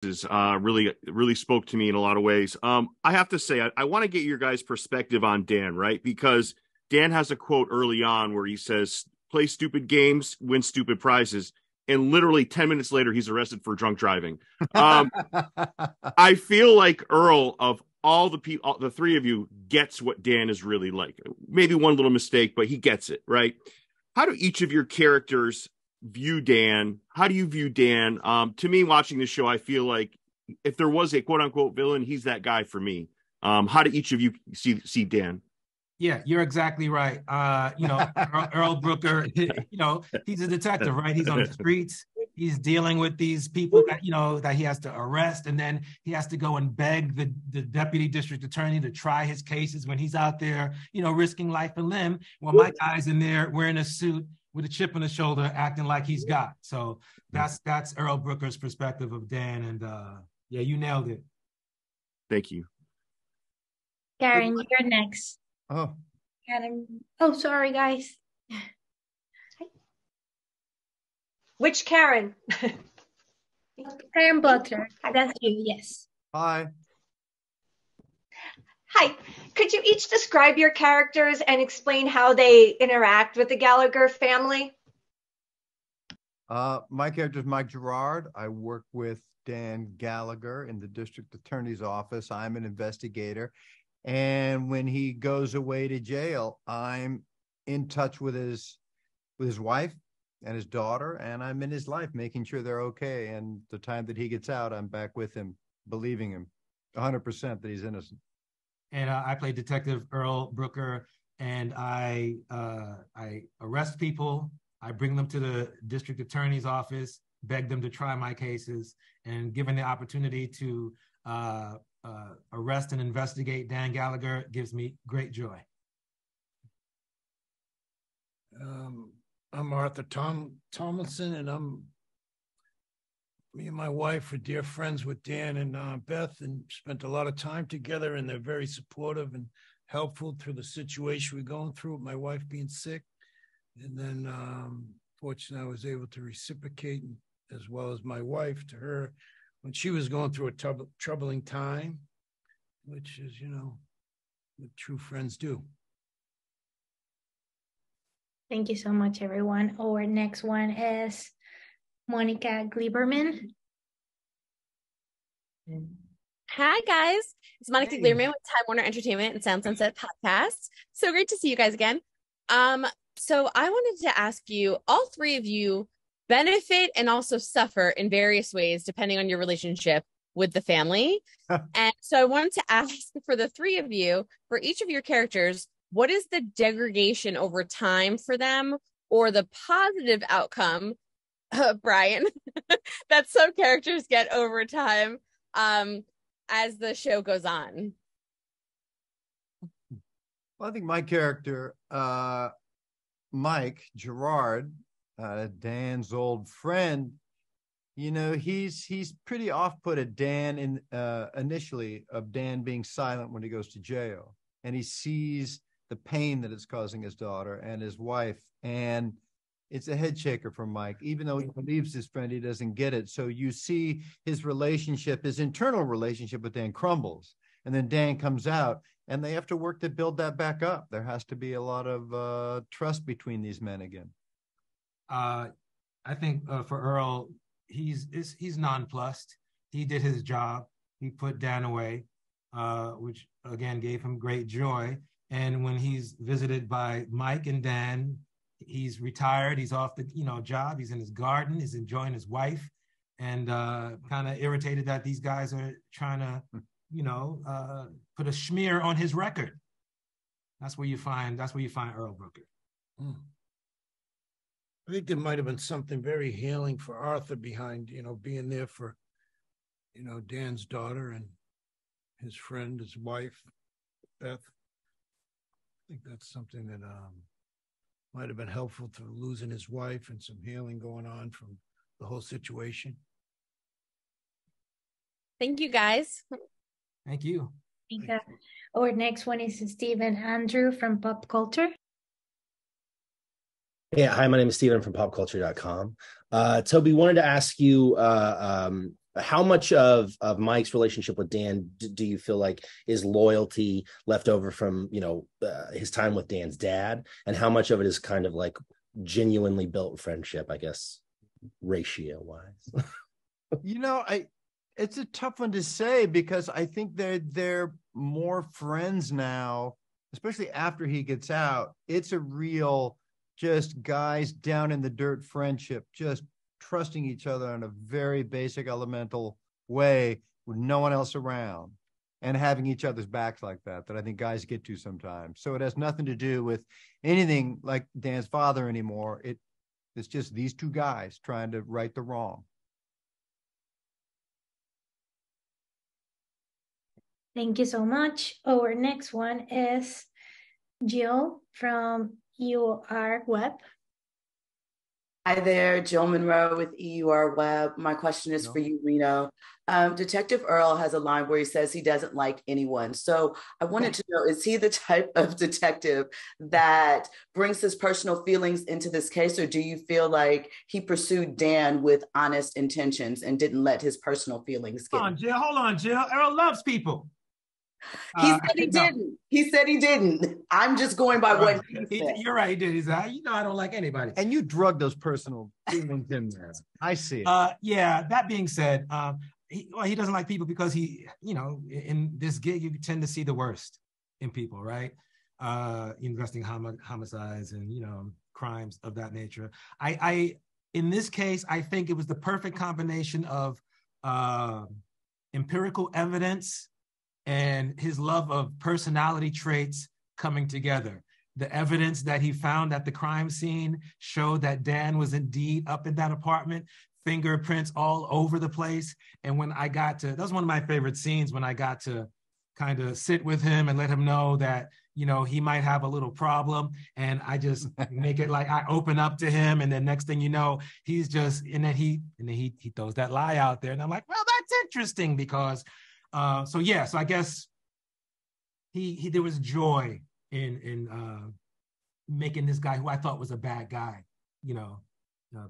really spoke to me in a lot of ways. I have to say, I want to get your guys' perspective on Dan, right? Because Dan has a quote early on where he says, "Play stupid games, win stupid prizes," and literally 10 minutes later, he's arrested for drunk driving. I feel like Earl, of all the people, the three of you, gets what Dan is really like. Maybe one little mistake, but he gets it, right? How do each of your characters view Dan? How do you view Dan? To me, watching the show, I feel like if there was a quote unquote villain, he's that guy for me. How do each of you see Dan? Yeah, you're exactly right. Earl Brooker, he's a detective, right? He's on the streets. He's dealing with these people that he has to arrest, and then he has to go and beg the deputy district attorney to try his cases when he's out there, risking life and limb. Well, my guy's in there wearing a suit with a chip on his shoulder, acting like he's got. So that's Earl Brooker's perspective of Dan, and yeah, you nailed it. Thank you. Karen, you're next. Oh. Karen. Oh, sorry, guys. Which Karen? Karen Butler. That's you, yes. Hi. Hi. Could you each describe your characters and explain how they interact with the Gallagher family? My character is Mike Gerard. I work with Dan Gallagher in the district attorney's office. I'm an investigator. And when he goes away to jail, I'm in touch with his wife and his daughter, and I'm in his life, making sure they're okay. And the time that he gets out, I'm back with him, believing him 100% that he's innocent. And I play Detective Earl Brooker, and I arrest people. I bring them to the district attorney's office, beg them to try my cases, and given the opportunity to arrest and investigate Dan Gallagher gives me great joy. I'm Arthur Tomlinson, and me and my wife are dear friends with Dan and Beth, and spent a lot of time together, and they're very supportive and helpful through the situation we're going through with my wife being sick. And then fortunately, I was able to reciprocate, as well as my wife, to her when she was going through a troubling time, which is, what true friends do. Thank you so much, everyone. Our next one is Monica Gleiberman. Hi, guys. It's Monica Gleiberman with Time Warner Entertainment and Sound Sunset Podcasts. So great to see you guys again. So I wanted to ask you, all three of you benefit and also suffer in various ways, depending on your relationship with the family. And so I wanted to ask for the three of you, for each of your characters, what is the degradation over time for them, or the positive outcome, Brian, that some characters get over time as the show goes on? Well, I think my character, Mike Gerard, Dan's old friend, he's pretty off-put at Dan initially, of Dan being silent when he goes to jail, and he sees the pain that it's causing his daughter and his wife, and it's a head shaker for Mike. Even though he believes his friend, he doesn't get it. So you see his internal relationship with Dan crumbles, and then Dan comes out, and they have to work to build that back up. There has to be a lot of trust between these men again. I think for Earl, he's nonplussed. He did his job. He put Dan away, which again gave him great joy. And when he's visited by Mike and Dan, he's retired. He's off the job. He's in his garden. He's enjoying his wife, and kind of irritated that these guys are trying to put a smear on his record. That's where you find Earl Brooker. I think there might have been something very healing for Arthur behind, being there for, Dan's daughter and his friend, his wife, Beth. I think that's something that might have been helpful to losing his wife, and some healing going on from the whole situation. Thank you, guys. Thank you. Our next one is Stephen Andrew from Pop Culture. Yeah, hi, my name is Steven from popculture.com. Toby, wanted to ask you, How much of Mike's relationship with Dan do you feel like is loyalty left over from, his time with Dan's dad, and how much of it is kind of like genuinely built friendship, I guess, ratio wise? It's a tough one to say, because I think they're more friends now, especially after he gets out. It's a real just guys down in the dirt friendship, just trusting each other in a very basic elemental way with no one else around, and having each other's backs like that I think guys get to sometimes. So it has nothing to do with anything like Dan's father anymore. It's just these two guys trying to right the wrong. Thank you so much. Our next one is Jill from EUR Web. Hi there, Jill Monroe with EUR Web. My question is for you, Reno. Detective Earl has a line where he says he doesn't like anyone. So I wanted to know, is he the type of detective that brings his personal feelings into this case, or do you feel like he pursued Dan with honest intentions and didn't let his personal feelings get? Hold on, Jill. Earl loves people. He said he didn't. He said he didn't. I'm just going by what he said. You're right, he did. He's I don't like anybody. And you drug those personal feelings in there. I see it. That being said, he doesn't like people because he, in this gig, you tend to see the worst in people, right? Investigating homicides and, crimes of that nature. I in this case, I think it was the perfect combination of empirical evidence and his love of personality traits coming together. The evidence that he found at the crime scene showed that Dan was indeed up in that apartment, fingerprints all over the place. And when I got to, that was one of my favorite scenes, when I got to kind of sit with him and let him know that, he might have a little problem. And I just make it like I open up to him. And then next thing you know, he's just, and then he throws that lie out there. And I'm like, well, that's interesting because so I guess he there was joy in making this guy, who I thought was a bad guy,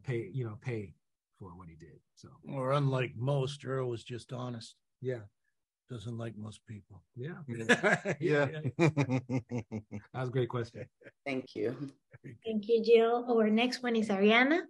pay for what he did. So, or unlike most, Earl was just honest. Yeah, doesn't like most people. Yeah. That was a great question. Thank you. Thank you, Jill. Our next one is Ariana.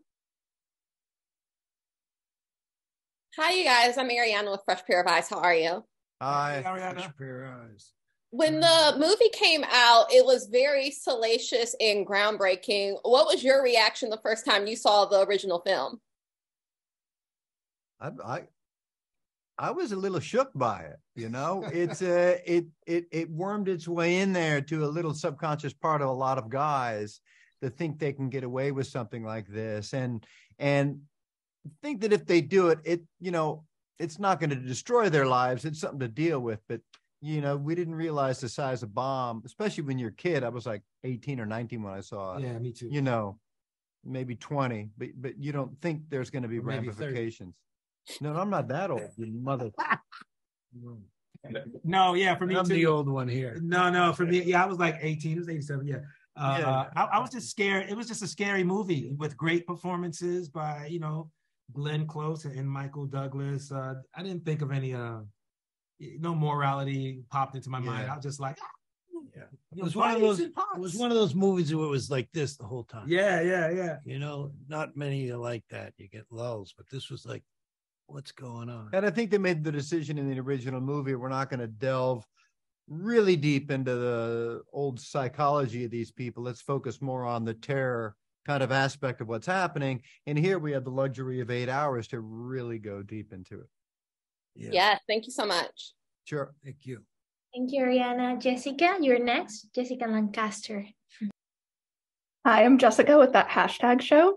Hi, you guys. I'm Ariana with Fresh Pair of Eyes. How are you? Hi, Ariana. Fresh pair of eyes. When the movie came out, it was very salacious and groundbreaking. What was your reaction the first time you saw the original film? I was a little shook by it. It's it wormed its way in there to a little subconscious part of a lot of guys that think they can get away with something like this, and think that if they do it, it's not going to destroy their lives. It's something to deal with. But we didn't realize the size of bomb, especially when you're a kid. I was like 18 or 19 when I saw it. Yeah, me too. Maybe 20, but you don't think there's going to be ramifications. No, I'm not that old, you mother. No, yeah, for me I'm too. the old one here. No, for me, I was like 18. It was 87. Yeah. I was just scared. It was just a scary movie with great performances by, Glenn Close and Michael Douglas. I didn't think of any, no morality popped into my mind. I was just like, it was one of those. It was one of those movies where it was like this the whole time. Yeah. Not many are like that. You get lulls, but this was like, what's going on? And I think they made the decision in the original movie. We're not going to delve really deep into the old psychology of these people. Let's focus more on the terror kind of aspect of what's happening. And here we have the luxury of 8 hours to really go deep into it. Yes, thank you so much. Sure. Thank you. Thank you, Ariana. Jessica, you're next. Jessica Lancaster. Hi, I'm Jessica with that hashtag show.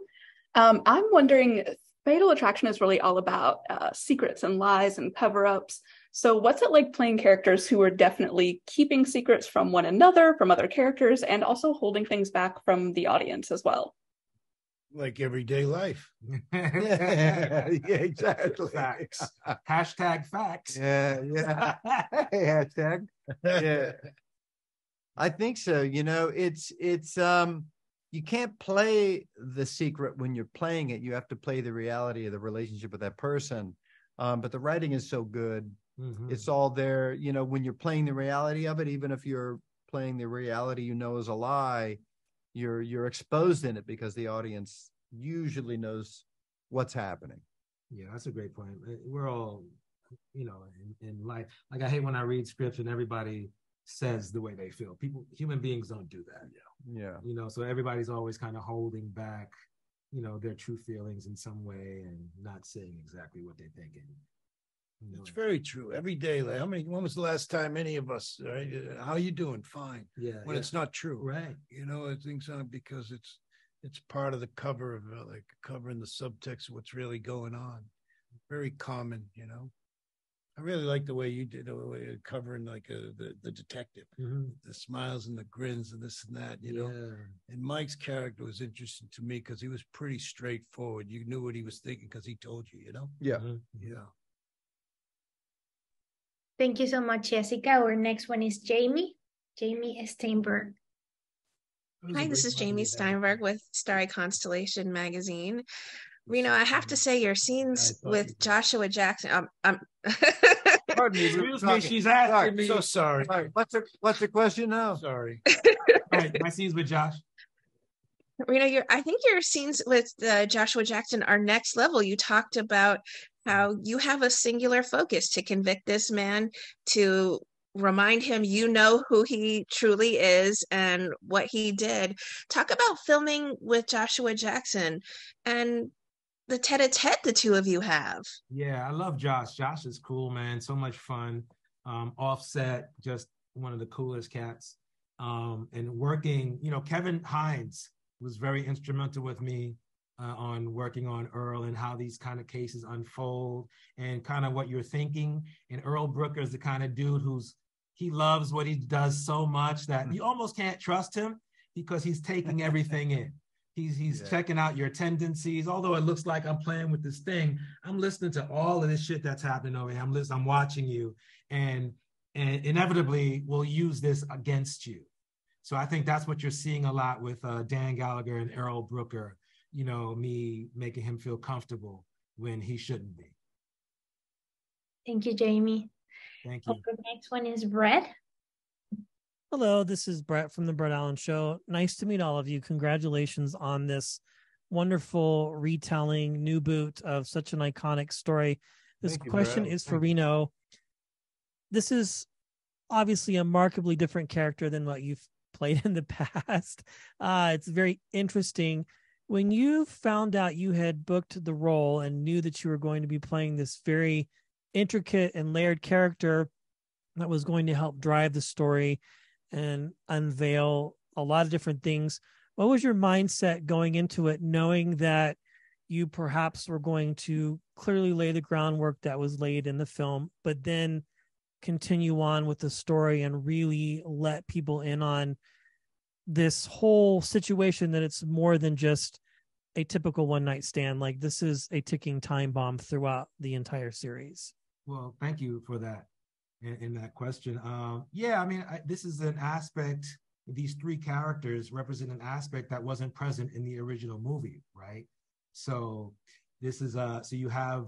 I'm wondering, Fatal Attraction is really all about secrets and lies and cover-ups. So what's it like playing characters who are definitely keeping secrets from one another, from other characters, and also holding things back from the audience as well? Like everyday life. Yeah, exactly. Facts. Hashtag facts. Yeah. Hashtag. Yeah. I think so. It's you can't play the secret when you're playing it. You have to play the reality of the relationship with that person. but the writing is so good. Mhm. It's all there. You know, when you're playing the reality of it, even if you're playing the reality you know is a lie, you're exposed in it because the audience usually knows what's happening. Yeah, that's a great point. We're all, in life. Like I hate when I read scripts and everybody says the way they feel. Human beings don't do that. Yeah. So everybody's always kind of holding back, their true feelings in some way and not saying exactly what they're thinking. It's very true. Every day, like when was the last time any of us, right? How you doing? Fine. Yeah. When it's not true. Right. I think so because it's part of the cover of like covering the subtext of what's really going on. Very common, I really like the way you did covering like the detective, the smiles and the grins and this and that, you know. And Mike's character was interesting to me because he was pretty straightforward. You knew what he was thinking because he told you, Yeah. Yeah. Thank you so much, Jessica. Our next one is Jamie Steinberg. Hi, this is Jamie Steinberg with Starry Constellation magazine. Reno, I have to say your scenes with Joshua Jackson. Pardon me. Excuse me, she's asking me. So sorry. What's the question now? Sorry. My scenes with Josh. Reno, I think your scenes with Joshua Jackson are next level. You talked about how you have a singular focus to convict this man, to remind him who he truly is and what he did. Talk about filming with Joshua Jackson and the tete-a-tete the two of you have. Yeah, I love Josh. Josh is cool, man. So much fun. Offset, just one of the coolest cats. And working, Kevin Hines was very instrumental with me on working on Earl and how these kind of cases unfold and kind of what you're thinking. And Earl Brooker is the kind of dude he loves what he does so much that you almost can't trust him because he's taking everything in. He's checking out your tendencies. Although it looks like I'm playing with this thing, I'm listening to all of this shit that's happening over here. I'm watching you, and inevitably we'll use this against you. So I think that's what you're seeing a lot with Dan Gallagher and Earl Brooker. Me making him feel comfortable when he shouldn't be. Thank you, Jamie. Thank you. The next one is Brett. Hello, this is Brett from the Brett Allen Show. Nice to meet all of you. Congratulations on this wonderful retelling, new boot of such an iconic story. This question is for Reno. This is obviously a markedly different character than what you've played in the past. It's very interesting. When you found out you had booked the role and knew that you were going to be playing this very intricate and layered character that was going to help drive the story and unveil a lot of different things, what was your mindset going into it, knowing that you perhaps were going to clearly lay the groundwork that was laid in the film, but then continue on with the story and really let people in on this whole situation, that it's more than just a typical one-night stand? Like, this is a ticking time bomb throughout the entire series. Well, thank you for that in that question. This is an aspect, these three characters represent an aspect that wasn't present in the original movie, right? So this is so you have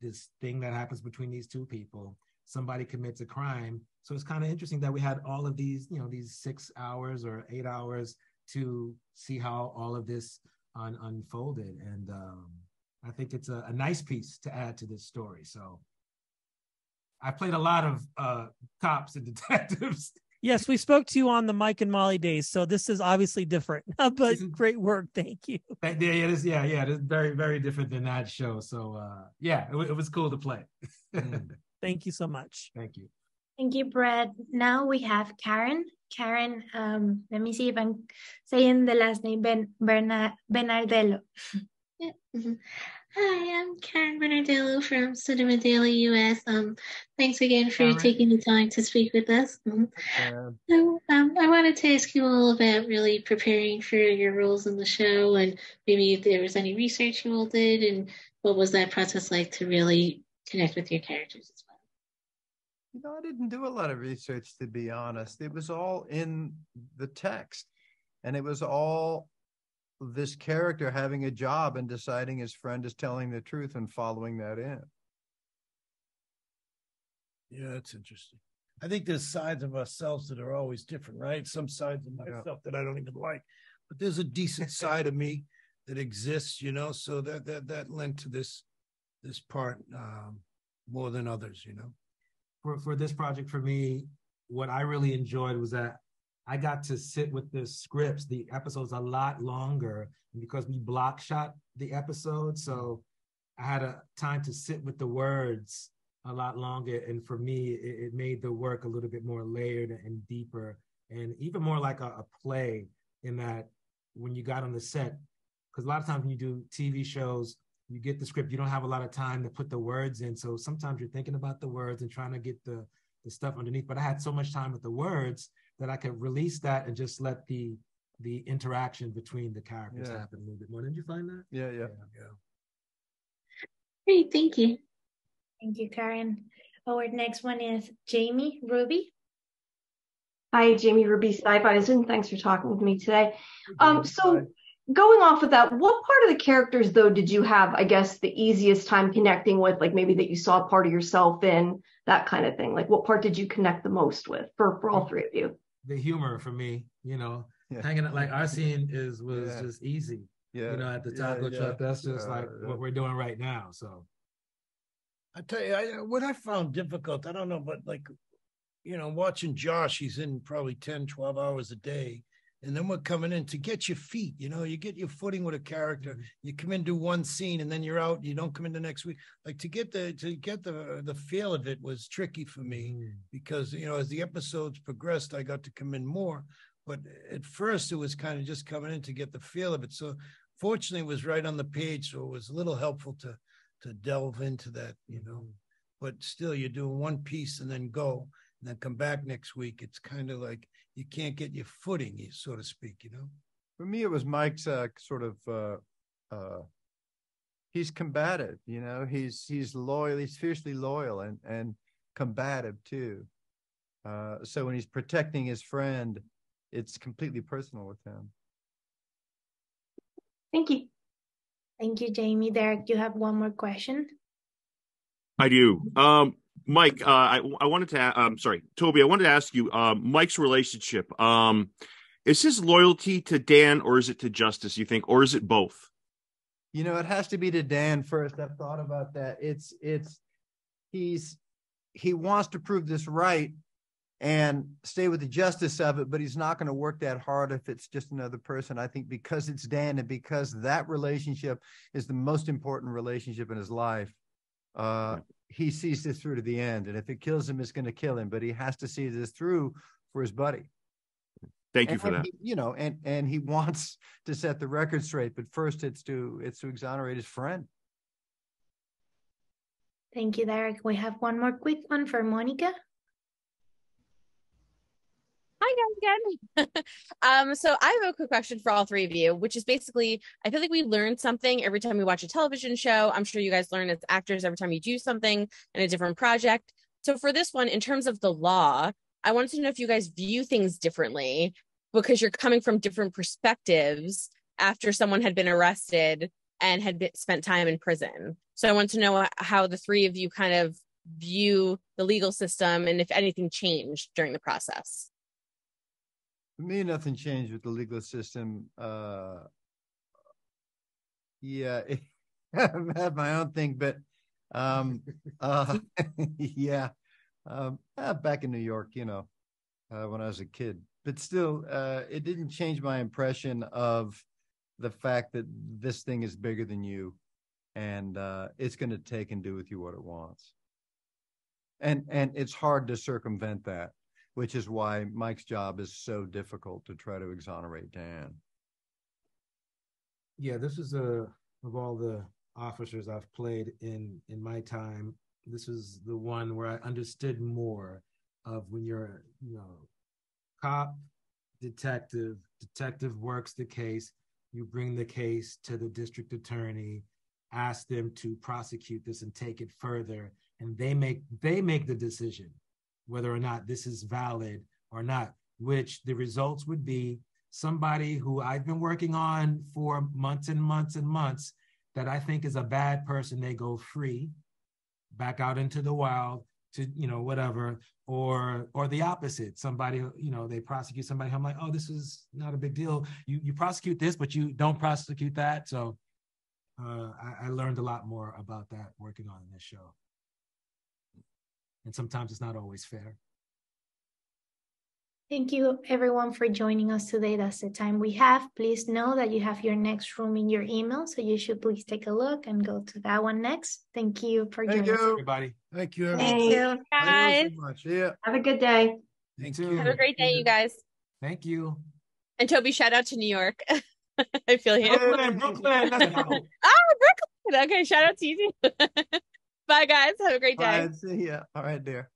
this thing that happens between these two people. Somebody commits a crime. So it's kind of interesting that we had all of these, these 6 hours or 8 hours to see how all of this unfolded. And I think it's a nice piece to add to this story. So I played a lot of cops and detectives. Yes, we spoke to you on the Mike and Molly days, so this is obviously different, but great work. Thank you. It is very, very different than that show. So it was cool to play. Thank you so much. Thank you. Thank you, Brett. Now we have Karen. Karen, let me see if I'm saying the last name, Bernardello. Yeah. Mm-hmm. Hi, I'm Karen Bernardello from Cinema Daily US. Thanks again for taking the time to speak with us. So, I wanted to ask you all about really preparing for your roles in the show, and maybe if there was any research you all did, and what was that process like to really connect with your characters as well? I didn't do a lot of research, to be honest. It was all in the text, and it was all this character having a job and deciding his friend is telling the truth and following that in. Yeah, that's interesting. I think there's sides of ourselves that are always different, right? Some sides of myself that I don't even like, but there's a decent side of me that exists, you know. So that lent to this part more than others, you know. For this project, for me, what I really enjoyed was that I got to sit with the scripts, the episodes a lot longer because we block shot the episode. So I had a time to sit with the words a lot longer. And for me, it made the work a little bit more layered and deeper and even more like a play in that when you got on the set, because a lot of times when you do TV shows, you get the script, you don't have a lot of time to put the words in. So sometimes you're thinking about the words and trying to get the stuff underneath. But I had so much time with the words that I could release that and just let the interaction between the characters happen a little bit more. Didn't you find that? Yeah. Great, thank you. Thank you, Karen. Our next one is Jamie Ruby. Hi, Jamie Ruby, Sci-Fi. Thanks for talking with me today. So going off of that, what part of the characters, though, did you have, I guess, the easiest time connecting with, like maybe that you saw part of yourself in, that kind of thing? Like what part did you connect the most with for all three of you? The humor for me, you know, hanging out, like our scene was just easy. Yeah. You know, at the taco truck, that's just like what we're doing right now. So I tell you, what I found difficult, I don't know, but like, you know, watching Josh, he's in probably 10, 12 hours a day. And then we're coming in to get your feet, you know, you get your footing with a character. You come in, do one scene, and then you're out. You don't come in the next week. Like to get the feel of it was tricky for me because, you know, as the episodes progressed, I got to come in more. But at first, it was kind of just coming in to get the feel of it. So fortunately, it was right on the page, so it was a little helpful to delve into that, you know. But still, you're doing one piece and then go, and then come back next week. It's kind of like you can't get your footing, so to speak, you know. For me, it was Mike's sort of he's combative, you know. He's loyal. He's fiercely loyal and combative too. So when he's protecting his friend, it's completely personal with him. Thank you. Thank you, Jamie. Derek, you have one more question? I do. Mike, I wanted to, sorry, Toby, I wanted to ask you, Mike's relationship, is his loyalty to Dan or is it to Justice, you think, or is it both? You know, it has to be to Dan first. I've thought about that. He wants to prove this right and stay with the justice of it, but he's not going to work that hard if it's just another person. I think because it's Dan and because that relationship is the most important relationship in his life, he sees this through to the end. And if it kills him, it's going to kill him, but he has to see this through for his buddy. Thank you for that. You know, and he wants to set the record straight, but first it's to exonerate his friend. Thank you, Derek. We have one more quick one for Monica. Hi guys again. So I have a quick question for all three of you, which is basically, I feel like we learn something every time we watch a television show. I'm sure you guys learn as actors every time you do something in a different project. So for this one, in terms of the law, I wanted to know if you guys view things differently because you're coming from different perspectives after someone had been arrested and had spent time in prison. So I want to know how the three of you kind of view the legal system and if anything changed during the process. For me, nothing changed with the legal system. I have my own thing, but back in New York, you know, when I was a kid. But still, it didn't change my impression of the fact that this thing is bigger than you, and it's going to take and do with you what it wants. And it's hard to circumvent that, which is why Mike's job is so difficult to try to exonerate Dan. Yeah, this is of all the officers I've played in my time, this is the one where I understood more of when you're, you know, cop, detective works the case, you bring the case to the district attorney, ask them to prosecute this and take it further, and they make the decision whether or not this is valid or not, which the results would be somebody who I've been working on for months and months and months that I think is a bad person, they go free, back out into the wild, to, whatever, or the opposite. Somebody, they prosecute somebody. I'm like, oh, this is not a big deal. You prosecute this, but you don't prosecute that. So I learned a lot more about that working on this show. And sometimes it's not always fair. Thank you, everyone, for joining us today. That's the time we have. Please know that you have your next room in your email, so you should please take a look and go to that one next. Thank you for joining us, everybody. Thank you. Thank you, guys. So much. Yeah. Have a good day. Thank you. Have a great day, you guys. Thank you. And Toby, shout out to New York. I feel you. Brooklyn. Let's go. Brooklyn. Okay, shout out to you too. Bye, guys. Have a great day. All right, see ya. All right, dear.